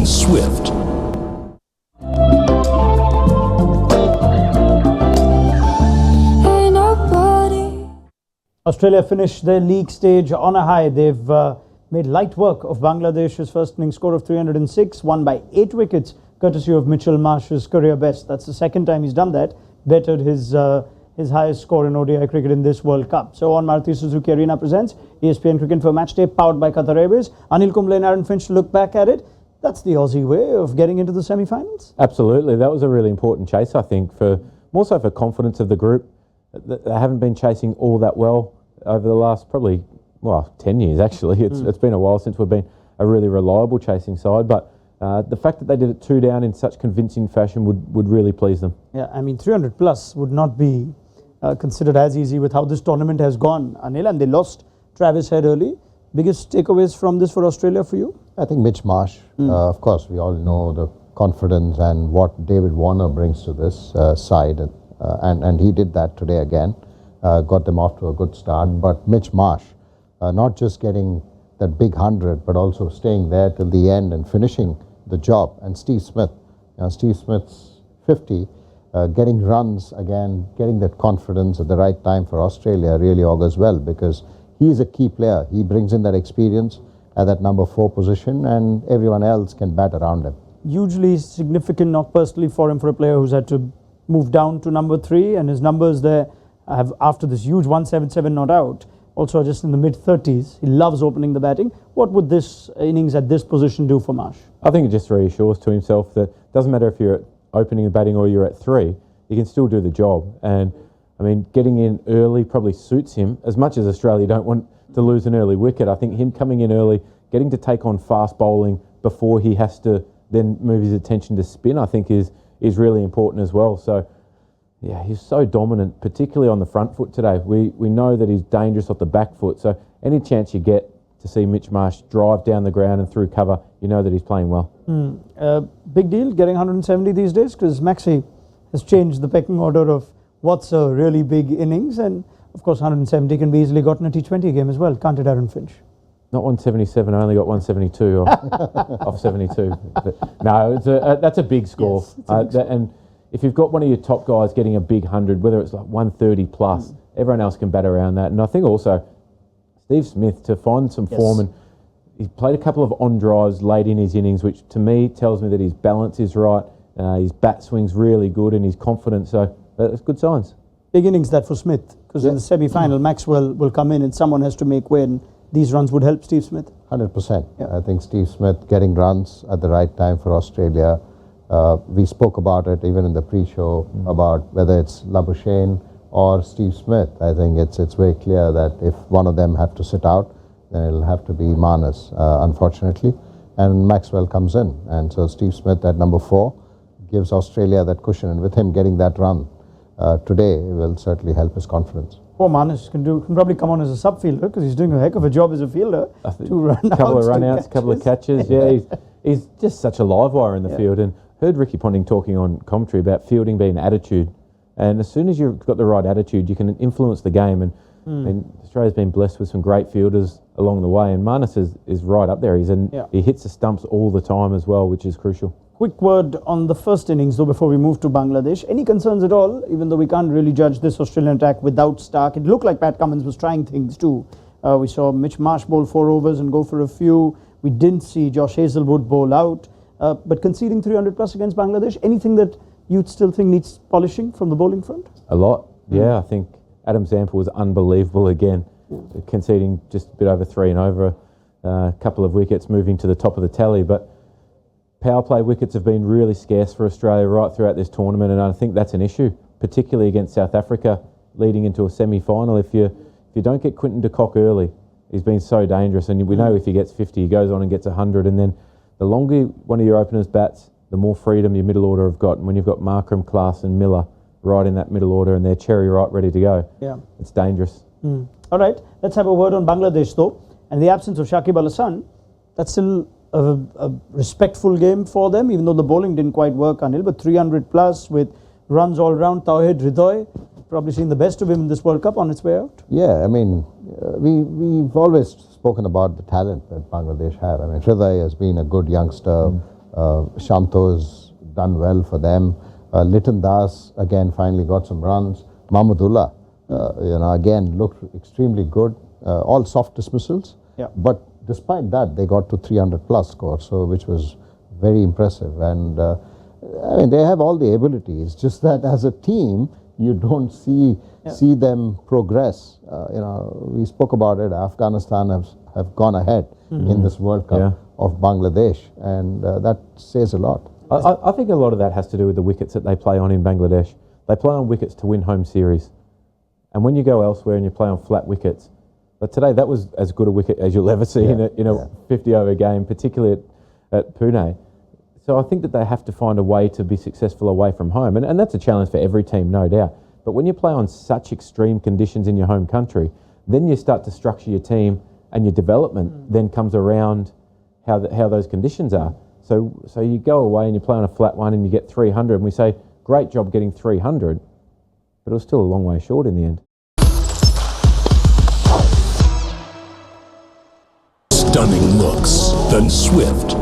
be swift. Australia finished their league stage on a high. They've made light work of Bangladesh's first innings score of 306, won by 8 wickets, courtesy of Mitchell Marsh's career best. That's the second time he's done that, bettered his highest score in ODI cricket in this World Cup. So on Maruti Suzuki Arena presents ESPN Cricinfo Matchday, powered by Qatar Airways. Anil Kumble and Aaron Finch to look back at it. That's the Aussie way of getting into the semi-finals. Absolutely. That was a really important chase, I think, more so for confidence of the group. They haven't been chasing all that well over the last probably, 10 years actually. It's been a while since we've been a really reliable chasing side, but the fact that they did it 2 down in such convincing fashion would really please them. Yeah, I mean 300 plus would not be considered as easy with how this tournament has gone, Anil, and they lost Travis Head early. Biggest takeaways from this for Australia for you? I think Mitch Marsh. Of course, we all know the confidence and what David Warner brings to this side, and he did that today again. Got them off to a good start. But Mitch Marsh, not just getting that big 100, but also staying there till the end and finishing the job. And Steve Smith, Steve Smith's 50, getting runs again, getting that confidence at the right time for Australia really augurs well, because he's a key player. He brings in that experience at that number 4 position, and everyone else can bat around him. Hugely significant knock personally for him, for a player who's had to move down to number 3, and his numbers there have, after this huge 177 not out, also just in the mid-30s. He loves opening the batting. What would this innings at this position do for Marsh? I think it just reassures to himself that it doesn't matter if you're opening the batting or you're at 3, you can still do the job. And I mean, getting in early probably suits him. As much as Australia don't want to lose an early wicket, I think him coming in early, getting to take on fast bowling before he has to then move his attention to spin, I think is really important as well. So yeah, he's so dominant, particularly on the front foot today. We know that he's dangerous off the back foot, so any chance you get to see Mitch Marsh drive down the ground and through cover, you know that he's playing well. Big deal getting 170 these days, because Maxi has changed the pecking order of what's a really big innings, and of course 170 can be easily gotten a T20 game as well, can't it, Aaron Finch? Not 177, I only got 172 off 72. But no, that's a big score. Yes, a big score. And if you've got one of your top guys getting a big 100, whether it's like 130 plus, everyone else can bat around that. And I think also Steve Smith, to find some form, and he played a couple of on drives late in his innings, which to me tells me that his balance is right, his bat swing's really good, and his confidence. So that's good signs. Big innings that for Smith, because in the semi-final Maxwell will come in and someone has to make way, and these runs would help Steve Smith. 100%. I think Steve Smith getting runs at the right time for Australia. We spoke about it even in the pre-show about whether it's Labuschagne or Steve Smith. I think it's very clear that if one of them have to sit out, then it'll have to be Manas, unfortunately. And Maxwell comes in. And so Steve Smith at number 4 gives Australia that cushion. And with him getting that run today will certainly help his confidence. Poor Manas can probably come on as a sub-fielder, because he's doing a heck of a job as a fielder. 2 run-outs, couple of run-outs, couple of catches. Yeah, he's just such a live wire in the field. And heard Ricky Ponting talking on commentary about fielding being attitude, and as soon as you've got the right attitude, you can influence the game. And Australia's been blessed with some great fielders along the way, and Manas is right up there. He hits the stumps all the time as well, which is crucial. Quick word on the first innings though before we move to Bangladesh. Any concerns at all, even though we can't really judge this Australian attack without Stark? It looked like Pat Cummins was trying things too. We saw Mitch Marsh bowl 4 overs and go for a few. We didn't see Josh Hazlewood bowl out. But conceding 300 plus against Bangladesh, anything that you'd still think needs polishing from the bowling front? A lot, yeah. I think Adam Zampa was unbelievable again, conceding just a bit over 3 and over, a couple of wickets, moving to the top of the tally. But power play wickets have been really scarce for Australia right throughout this tournament, and I think that's an issue, particularly against South Africa leading into a semi-final. If you don't get Quinton de Kock early, he's been so dangerous, and we know if he gets 50, he goes on and gets 100, and then the longer one of your openers bats, the more freedom your middle order have got. And when you've got Markram, Klaas and Miller right in that middle order and they're cherry right ready to go, it's dangerous. All right, let's have a word on Bangladesh though. And the absence of Shakib Al Hasan, that's still a respectful game for them, even though the bowling didn't quite work, Anil. But 300 plus with runs all round. Tawhid Hridoy, probably seen the best of him in this World Cup on its way out. Yeah, I mean, we've always spoken about the talent that Bangladesh have. I mean, Hridoy has been a good youngster, Shanto's done well for them. Liton Das again finally got some runs. Mahmudullah, again looked extremely good. All soft dismissals. Yeah. But despite that, they got to 300 plus score, so which was very impressive. And I mean, they have all the ability. It's just that as a team, you don't see them progress. We spoke about it. Afghanistan have gone ahead in this World Cup of Bangladesh, and that says a lot. I think a lot of that has to do with the wickets that they play on in Bangladesh. They play on wickets to win home series. And when you go elsewhere and you play on flat wickets, but today that was as good a wicket as you'll ever see in a 50-over game, particularly at Pune. So I think that they have to find a way to be successful away from home. And that's a challenge for every team, no doubt. But when you play on such extreme conditions in your home country, then you start to structure your team, and your development then comes around how those conditions are. So you go away and you play on a flat one and you get 300, and we say, great job getting 300, but it was still a long way short in the end. Stunning looks, then swift,